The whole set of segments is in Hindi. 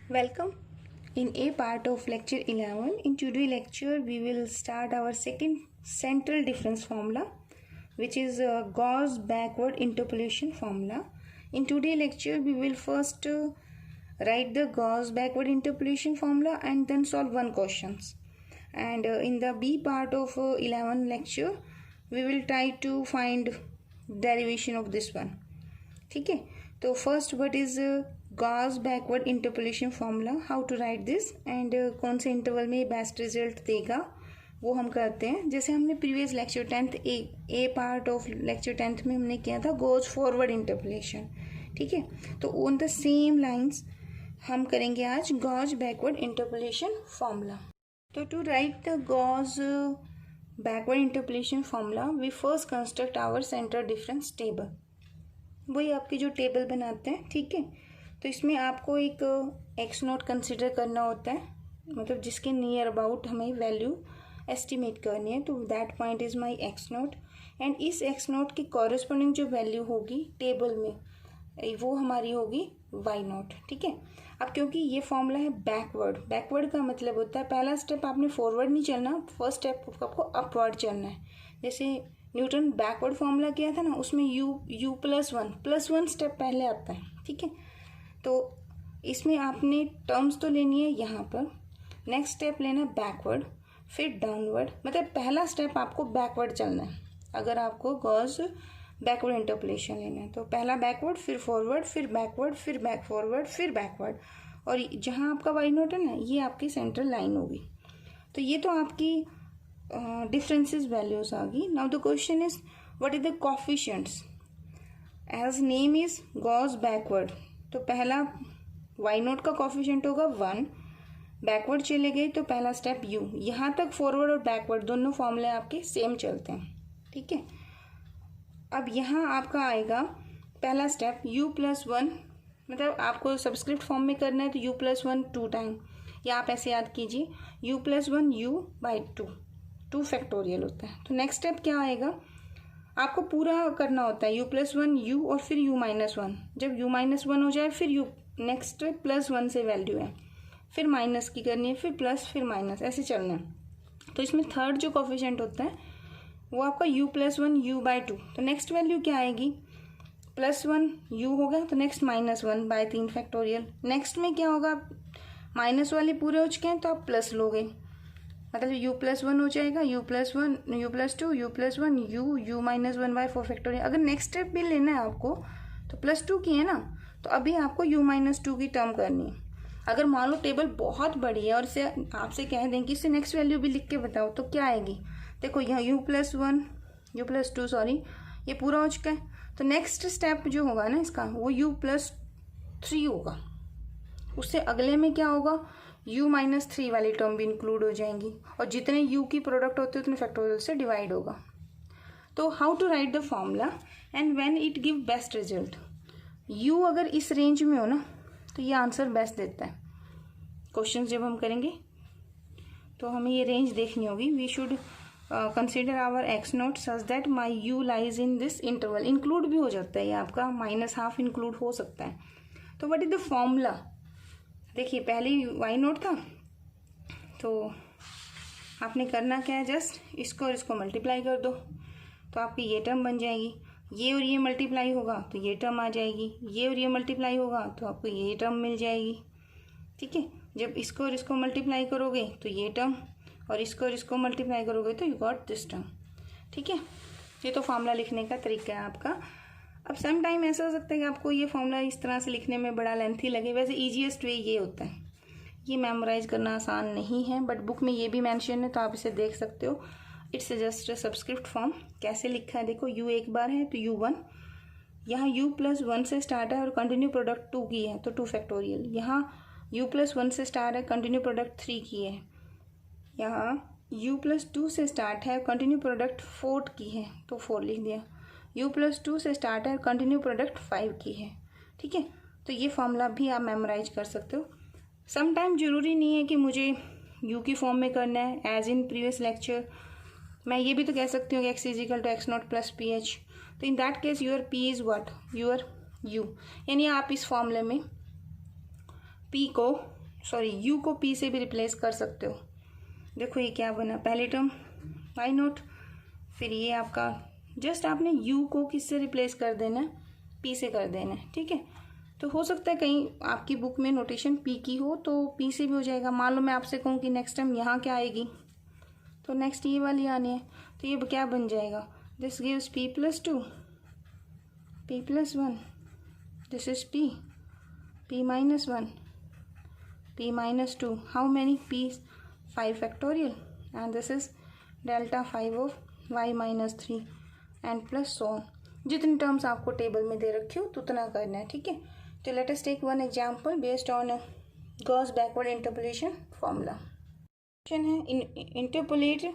Welcome in A part of lecture 11. In today's lecture we will start our second central difference formula, which is Gauss backward interpolation formula. In today's lecture we will first write the Gauss backward interpolation formula and then solve one questions. And in the B part of 11 lecture we will try to find derivation of this one. ठीक है, तो first what is Gauss backward interpolation formula, how to write this and कौन से इंटरवल में बेस्ट रिजल्ट देगा वो हम करते हैं. जैसे हमने previous lecture 10th A part of lecture 10th में हमने किया था गॉस फॉरवर्ड इंटरपोलेशन. ठीक है, तो ऑन द सेम लाइंस हम करेंगे आज गॉस बैकवर्ड इंटरपोलेशन फार्मूला. तो to write the Gauss backward interpolation formula we first construct our centre difference table. वही आपके जो टेबल बनाते हैं. ठीक है, तो इसमें आपको एक एक्स नोट कंसिडर करना होता है, मतलब जिसके नियर अबाउट हमें वैल्यू एस्टिमेट करनी है. तो that point is my ex note and इस एक्स नोट की कॉरेस्पॉन्डिंग जो वैल्यू होगी टेबल में वो हमारी होगी वाई नोट. ठीक है, अब क्योंकि ये फॉर्मूला है बैकवर्ड का मतलब होता है पहला स्टेप आपने फॉरवर्ड नहीं चलना, फर्स्ट स्टेप आपको अपवर्ड चलना है. जैसे न्यूटन बैकवर्ड फॉर्मूला किया था ना, उसमें u प्लस वन स्टेप पहले आता है. ठीक है, तो इसमें आपने टर्म्स तो लेनी है यहाँ पर, नेक्स्ट स्टेप लेना बैकवर्ड फिर डाउनवर्ड, मतलब पहला स्टेप आपको बैकवर्ड चलना है अगर आपको गॉस बैकवर्ड इंटरपोलेशन लेना है. तो पहला बैकवर्ड फिर फॉरवर्ड फिर बैकवर्ड फिर बैक फॉरवर्ड फिर बैकवर्ड, और जहाँ आपका वाई नोट है ना ये आपकी सेंट्रल लाइन होगी. तो ये तो आपकी differences values आ गई. Now the question is what is the coefficients? As name is Gauss backward, तो पहला y नोट का कोफिशिएंट होगा 1. बैकवर्ड चले गए तो पहला स्टेप u. यहाँ तक फॉरवर्ड और बैकवर्ड दोनों फॉर्मूले आपके सेम चलते हैं. ठीक है, अब यहाँ आपका आएगा पहला स्टेप u प्लस 1, मतलब आपको सब्सक्रिप्ट फॉर्म में करना है तो u प्लस 1 2 टाइम, या आप ऐसे याद कीजिए u plus 1 u by 2 factorial होता है. तो नेक्स्ट स्टेप क्या आएगा, आपको पूरा करना होता है u प्लस 1 u और फिर u माइनस 1. जब u माइनस 1 हो जाए फिर u नेक्स्ट प्लस 1 से वैल्यू है, फिर माइनस की करनी है, फिर प्लस फिर माइनस, ऐसे चलना है. तो इसमें थर्ड जो कोफिशिएंट होता है वो आपका u प्लस 1 u बाई 2. तो नेक्स्ट वैल्यू क्या आएगी, प्लस 1 u होगा तो next minus 1 by 3 factorial. Next में क्या होगा, माइनस वाले पूरे हो चुके हैं तो आप प्लस लोगे, मतलब u प्लस 1 हो जाएगा, u plus 1 u plus 2 u plus 1 u minus 1 by 4 factorial. अगर नेक्स्ट स्टेप भी लेना है आपको तो प्लस 2 की है ना, तो अभी आपको u माइनस 2 की टर्म करनी है. अगर मान लो टेबल बहुत बड़ी है और इसे आपसे कह दें कि इससे नेक्स्ट वैल्यू भी लिख के बताओ तो क्या आएगी. देखो यहाँ u प्लस 2 सॉरी ये पूरा हो चुका है. तो नेक्स्ट स्टेप जो होगा ना इसका वो u प्लस 3 होगा. उससे अगले में क्या होगा, u माइनस 3 वाली टर्म भी इंक्लूड हो जाएंगी, और जितने u की प्रोडक्ट होते हैं उतने फैक्टोरियल से डिवाइड होगा. तो how to write the formula and when it give best result. u अगर इस रेंज में हो ना तो ये आंसर बेस्ट देता है. क्वेश्चन जब हम करेंगे तो हमें ये रेंज देखनी होगी. We should consider our X naught such that my u lies in this interval. Include भी हो जाता है ये आपका, -½ इंक्लूड हो सकता है. तो व्हाट इज द फॉर्मूला, देखिए पहले वाई नोट था तो आपने करना क्या है, जस्ट इसको और इसको मल्टीप्लाई कर दो तो आपकी ये टर्म बन जाएगी. ये और ये मल्टीप्लाई होगा तो ये टर्म आ जाएगी, ये और ये मल्टीप्लाई होगा तो आपको ये टर्म मिल जाएगी. ठीक है, जब इसको और इसको मल्टीप्लाई करोगे तो ये टर्म, और इसको और इसको मल्टीप्लाई करोगे तो यू गॉट दिस टर्म. ठीक है, ये तो फॉर्मूला लिखने का तरीका है आपका. अब सम टाइम ऐसा हो सकता है कि आपको ये फॉर्मूला इस तरह से लिखने में बड़ा लेंथी लगे, वैसे ईजीएस्ट वे ये होता है. ये मेमोराइज करना आसान नहीं है, बट बुक में ये भी मेंशन है तो आप इसे देख सकते हो. It's just subscript form. कैसे लिखा है देखो, u एक बार है तो u1, यहाँ u प्लस 1 से स्टार्ट है और कंटिन्यू प्रोडक्ट 2 की है तो 2 फैक्टोरियल. यहाँ u प्लस 1 से स्टार्ट है, कंटिन्यू प्रोडक्ट 3 की है. यहाँ u प्लस 2 से स्टार्ट है, कंटिन्यू प्रोडक्ट 4 की है तो 4 लिख दिया. u प्लस 2 से स्टार्ट है, कंटिन्यू प्रोडक्ट 5 की है. ठीक है, तो ये फॉर्मूला भी आप मेमोराइज कर सकते हो. सम टाइम ज़रूरी नहीं है कि मुझे u की फॉर्म में करना है. एज इन प्रीवियस लेक्चर मैं ये भी तो कह सकती हूँ कि x is equal to x naught plus p h. तो in that case your p is what, your u, यानी आप इस फॉर्मूले में p को सॉरी यू को पी से भी रिप्लेस कर सकते हो। देखो ये क्या बना, पहले टर्म वाई नॉट, फिर ये आपका जस्ट आपने यू को किससे रिप्लेस कर देना है, पी से कर देना है, ठीक है। तो हो सकता है कहीं आपकी बुक में नोटेशन पी की हो तो पी से भी हो जाएगा। मान लो मैं आपसे कहूँ कि नेक्स्ट टाइम यहाँ क्या आएगी, तो नेक्स्ट ये वाली आनी है, तो ये क्या बन जाएगा, this gives p + 2, p + 1, this is p, p - 1, p - 2, how many p, 5 factorial, and this is delta 5 of y - 3 and plus so on. जितनी टर्म्स आपको टेबल में दे रखी हो तो उतना करना है, ठीक है। तो let us take one example based on Gauss backward interpolation formula. Question है, interpolate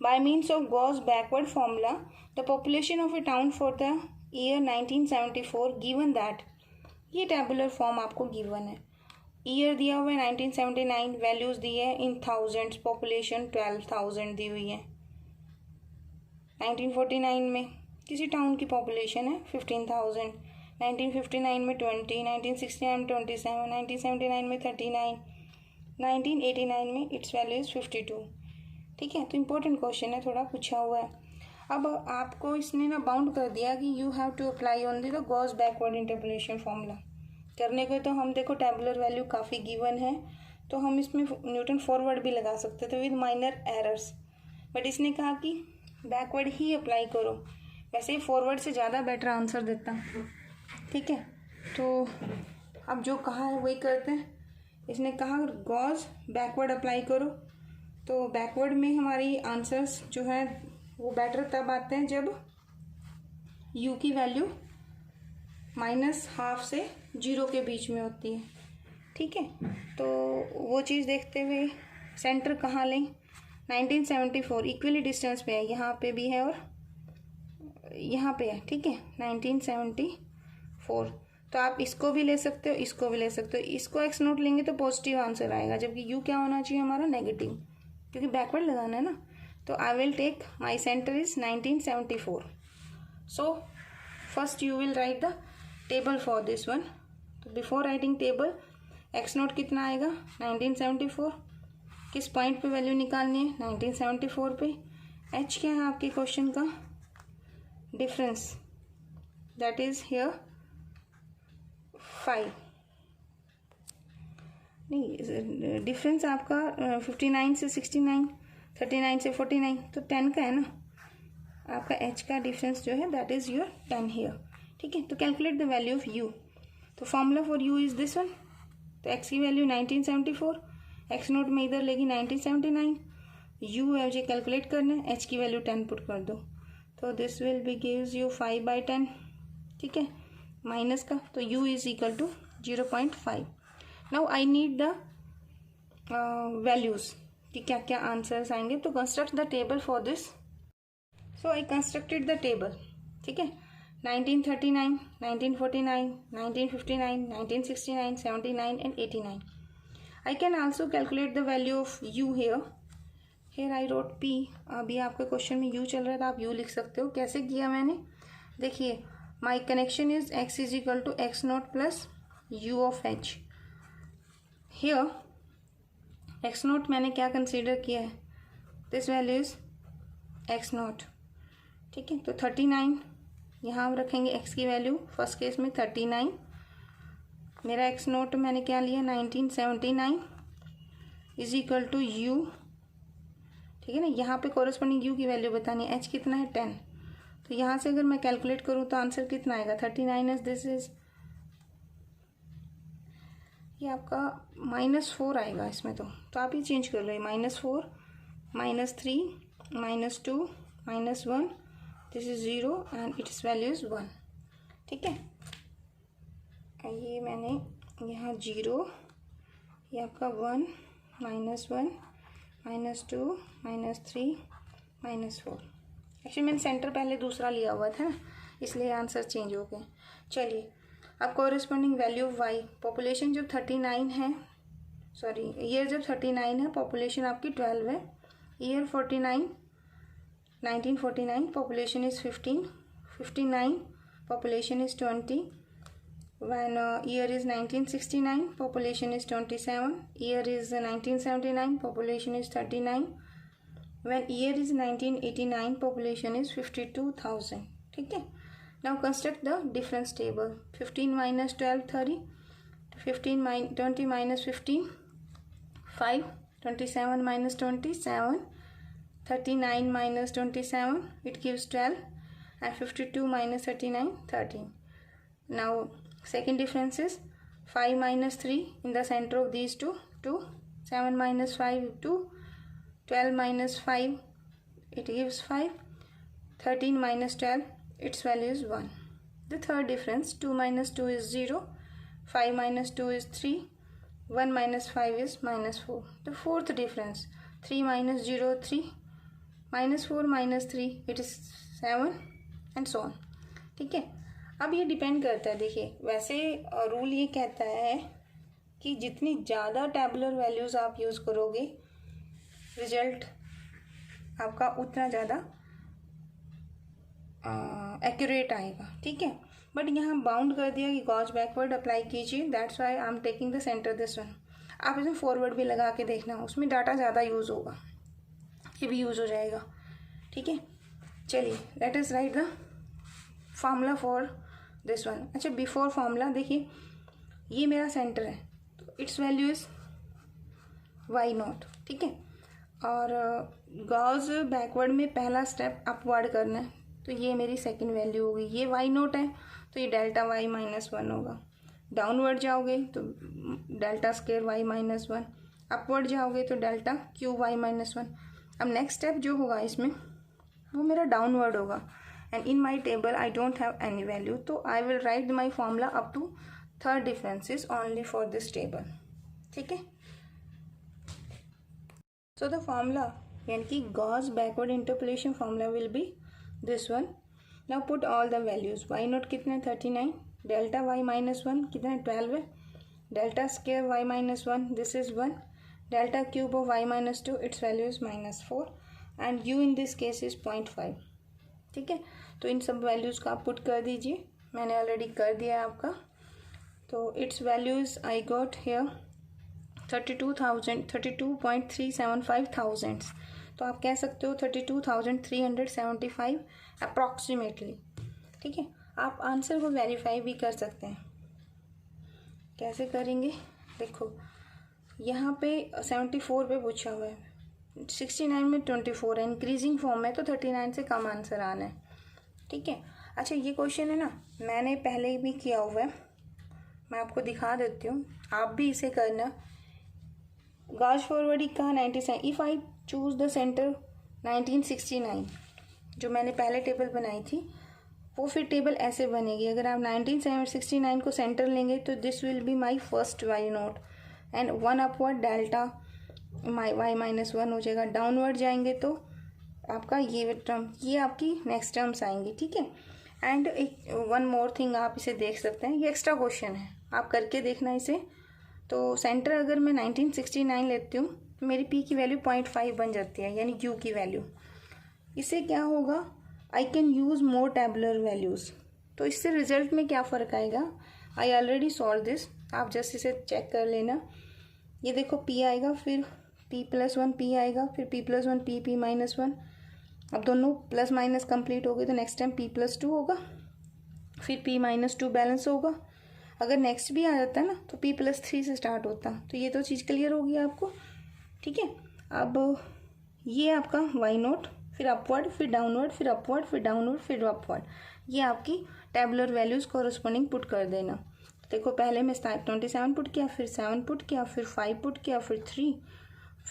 by means of Gauss backward formula the population of a town for the year 1974 given that. ये टेबुलर फॉर्म आपको गिवन है, ईयर दिया हुआ है 1979, वैल्यूज दी है इन थाउजेंड्स, पॉपुलेशन 12,000 दी हुई है। 1949 में किसी टाउन की पॉपुलेशन है 15,000, 1959 में 20, 1969 में 27, 1979 में 39, 1989 में इट्स वैल्यू इज 52, ठीक है। तो इम्पोर्टेंट क्वेश्चन है, थोड़ा पूछा हुआ है। अब आपको इसने ना बाउंड कर दिया कि you have to apply only the Gauss backward interpolation formula. करने को तो हम देखो टेबुलर वैल्यू काफ़ी गिवन है, तो हम इसमें न्यूटन फॉरवर्ड भी लगा सकते थे विद माइनर एरर्स, बट इसने कहा कि बैकवर्ड ही अप्लाई करो। वैसे ही फॉरवर्ड से ज़्यादा बेटर आंसर देता, ठीक है। तो अब जो कहा है वही करते हैं। इसने कहा गॉस बैकवर्ड अप्लाई करो, तो बैकवर्ड में हमारी आंसर्स जो है वो बेटर तब आते हैं जब u की वैल्यू -½ से 0 के बीच में होती है, ठीक है। तो वो चीज़ देखते हुए सेंटर कहाँ लें, 1974 इक्वली डिस्टेंस पे है, यहाँ पे भी है और यहाँ पे है, ठीक है, 1974। तो आप इसको भी ले सकते हो, इसको भी ले सकते हो। इसको x नोट लेंगे तो पॉजिटिव आंसर आएगा, जबकि u क्या होना चाहिए हमारा, नेगेटिव, क्योंकि बैकवर्ड लगाना है ना। तो I will take my centre is 1974। So first you will write the table for this one. तो before writing table x naught कितना आएगा 1974, किस पॉइंट पे वैल्यू निकालनी है 1974 पे। h क्या है आपके क्वेश्चन का, डिफरेंस, दैट इज हियर 5, नहीं डिफरेंस आपका 59 से 69, 39 से 49, तो 10 का है ना आपका h का डिफरेंस जो है, दैट इज योर 10 हियर, ठीक है। तो calculate the value of u। तो formula for u is this one. तो x की वैल्यू 1974, x नोट में इधर लेगी 1979, u मुझे कैलकुलेट करना है, h की वैल्यू 10 पुट कर दो, तो this will be gives you 5/10, ठीक है, माइनस का, तो u is equal to 0.5। Now I need the values कि क्या क्या आंसर्स आएंगे। तो construct the table for this. So I constructed the table, ठीक है। 1939, 1949, 1959, 1969, 79 and 89. I can also calculate the value of u here. Here I wrote p. अभी आपके क्वेश्चन में u चल रहा था, आप u लिख सकते हो। कैसे किया मैंने, देखिए, my connection is x is equal to x naught plus u of h. Here x naught मैंने क्या कंसीडर किया है, this value is x naught, ठीक है। तो 39 यहाँ हम रखेंगे x की वैल्यू, फर्स्ट केस में 39, मेरा x नोट मैंने क्या लिया 1979 इज इक्वल टू u, ठीक है ना। यहाँ पे कॉरेस्पॉन्डिंग u की वैल्यू बतानी है, h कितना है 10, तो यहाँ से अगर मैं कैलकुलेट करूँ तो आंसर कितना आएगा 39 इज दिस इज, ये आपका -4 आएगा इसमें। तो आप ये चेंज कर लो, -4, -3, -2, -1, this is 0 and it's value is 1, ठीक है। ये मैंने यहाँ 0, ये आपका 1, -1, -2, -3, -4। एक्चुअली मैंने सेंटर पहले दूसरा लिया हुआ था ना, इसलिए आंसर चेंज हो गए। चलिए अब corresponding value of y, population जब 39 है, सॉरी ईयर जब 39 है, पॉपुलेशन आपकी 12 है, year 49, 1949 population is 15, 59 population is 20, When year is 1969, population is 27. Year is 1979, population is 39. When year is 1989, population is 52,000. ठीक है. Now construct the difference table. 15 minus 12, 30. 20 minus 15, 5. 27 minus 20, 7. 39 minus 27, it gives 12. And 52 minus 39, 13. Now second difference is 5 minus 3 in the center of these two, 2. 7 minus 5, 2. 12 minus 5, it gives 5. 13 minus 12, its value is 1. The third difference, 2 minus 2 is 0. 5 minus 2 is 3. 1 minus 5 is minus 4. The fourth difference, 3 minus 0, 3. minus 4 minus 3, it is 7 and so on. ठीक है. अब ये डिपेंड करता है. देखिए वैसे रूल ये कहता है कि जितनी ज़्यादा टैबुलर वैल्यूज़ आप यूज़ करोगे रिजल्ट आपका उतना ज़्यादा एक्यूरेट आएगा. ठीक है. बट यहाँ बाउंड कर दिया कि गॉज बैकवर्ड अप्लाई कीजिए. That's why I am taking the centre this one. आप इसमें फॉरवर्ड भी लगा के देखना, उसमें डाटा ज़्यादा यूज़ होगा, ये भी यूज़ हो जाएगा. ठीक है. चलिए let us write the formula for this one. अच्छा बिफोर फार्मूला देखिए ये मेरा सेंटर है तो its value is Y naught. ठीक है. और गॉज बैकवर्ड में पहला स्टेप अपवर्ड करना है तो ये मेरी सेकंड वैल्यू होगी. ये वाई नॉट है तो ये डेल्टा वाई माइनस 1 होगा. डाउनवर्ड जाओगे तो delta square Y minus 1. Upward जाओगे तो डेल्टा क्यू वाई माइनस 1. अब नेक्स्ट स्टेप जो होगा इसमें वो मेरा डाउनवर्ड होगा. And in my table I don't have any value तो I will write my formula up to third differences only for this table. ठीक है. सो द फॉर्मूला यानी कि Gauss backward interpolation formula will be this one. Now put all the values. Y naught कितना है 39. डेल्टा वाई माइनस 1 कितना है 12 है. Delta square Y minus 1 this is 1. Delta cube of Y minus 2 its value is minus 4 and U in this case is 0.5. ठीक है. तो इन सब वैल्यूज़ को आप पुट कर दीजिए. मैंने ऑलरेडी कर दिया है आपका. तो it's values I got hair 32.375 thousands. तो आप कह सकते हो 32,375 अप्रॉक्सीमेटली. ठीक है. आप आंसर को वेरीफाई भी कर सकते हैं. कैसे करेंगे देखो यहाँ पे 74 पे पूछा हुआ है. 69 में 24 है. इंक्रीजिंग फॉर्म में तो 39 से कम आंसर आना है. ठीक है. अच्छा ये क्वेश्चन है ना मैंने पहले ही भी किया हुआ है, मैं आपको दिखा देती हूँ, आप भी इसे करना. गॉज फॉरवर्ड कहा 97. If I choose the centre 1969 जो मैंने पहले टेबल बनाई थी वो फिर टेबल ऐसे बनेगी. अगर आप 1969 को सेंटर लेंगे तो this will be my first Y naught and 1 upward delta Y minus 1 हो जाएगा. डाउनवर्ड जाएंगे तो आपका ये टर्म, ये आपकी नेक्स्ट टर्म्स आएंगी. ठीक है. एंड एक वन मोर थिंग आप इसे देख सकते हैं, ये एक्स्ट्रा क्वेश्चन है, आप करके देखना इसे. तो सेंटर अगर मैं 1969 लेती हूँ तो मेरी पी की वैल्यू 0.5 बन जाती है यानी क्यू की वैल्यू. इससे क्या होगा I can use more tabular values. तो इससे रिजल्ट में क्या फ़र्क आएगा. आई ऑलरेडी सॉल्व दिस, आप जस्ट इसे चेक कर लेना. ये देखो पी आएगा, फिर p+1 p आएगा, फिर p+1 p -1. अब दोनों प्लस माइनस कंप्लीट हो गए तो नेक्स्ट टाइम p+2 होगा, फिर p-2 बैलेंस होगा. अगर नेक्स्ट भी आ जाता है ना तो p+3 से स्टार्ट होता. तो ये तो चीज़ क्लियर होगी आपको. ठीक है. अब ये आपका वाई नोट, फिर अपवर्ड, फिर डाउनवर्ड, फिर अपवर्ड, फिर डाउनवर्ड, फिर अपवर्ड, ये आपकी टैबुलर वैल्यूज़ कॉरस्पॉन्डिंग पुट कर देना. देखो पहले मैं 27 पुट किया, फिर 7 पुट किया, फिर 5 पुट किया, फिर 3,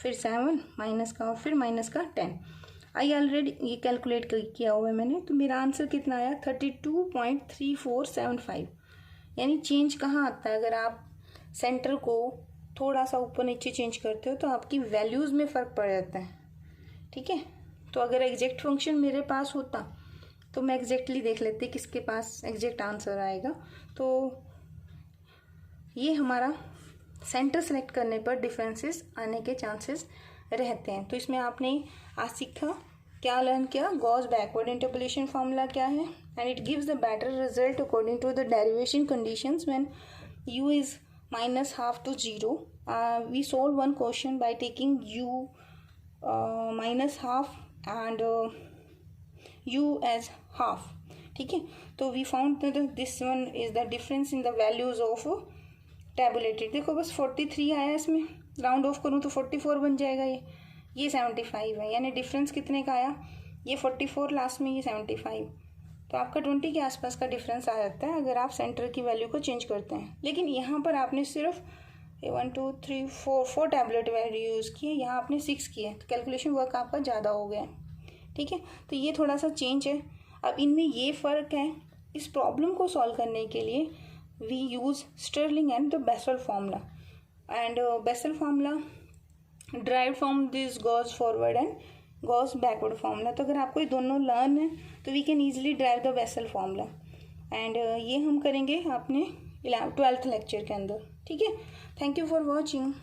फिर 7 माइनस का और फिर माइनस का 10. आई ऑलरेडी ये कैलकुलेट किया हुआ है मैंने. तो मेरा आंसर कितना आया 32.3475. यानी चेंज कहाँ आता है, अगर आप सेंटर को थोड़ा सा ऊपर नीचे चेंज करते हो तो आपकी वैल्यूज़ में फ़र्क पड़ जाता है. ठीक है. तो अगर एग्जैक्ट फंक्शन मेरे पास होता तो मैं एग्जैक्टली देख लेती किसके पास एग्जैक्ट आंसर आएगा. तो ये हमारा सेंटर सेलेक्ट करने पर डिफरेंसेस आने के चांसेस रहते हैं. तो इसमें आपने आज सीखा क्या लर्न किया, गॉस बैकवर्ड इंटरपोलेशन फॉर्मूला क्या है, and it gives the better result according to the derivation conditions when u is -12 to 0. We solve one question by taking u -12 and u as half. ठीक है, तो we found this one is the difference in the values of tabulated. देखो बस 43 आया, इसमें राउंड ऑफ करूँ तो 44 बन जाएगा. ये 75 है, यानी डिफरेंस कितने का आया, ये 44 लास्ट में, ये 75. तो आपका 20 के आसपास का डिफरेंस आ जाता है अगर आप सेंटर की वैल्यू को चेंज करते हैं. लेकिन यहाँ पर आपने सिर्फ 1 2 3 4 टैबलेट वैल्यू यूज़ किए, यहाँ आपने 6 किए, तो कैलकुलेशन वर्क आपका ज़्यादा हो गया. ठीक है, तो ये थोड़ा सा चेंज है. अब इनमें ये फ़र्क है. इस प्रॉब्लम को सॉल्व करने के लिए we use Stirling and the Bessel formula, and Bessel formula drive from this Gauss forward and Gauss backward formula. तो अगर आपको ये दोनों लर्न है तो we can easily drive the Bessel formula, and ये हम करेंगे अपने 12th लेक्चर के अंदर. ठीक है, थैंक यू फॉर वॉचिंग.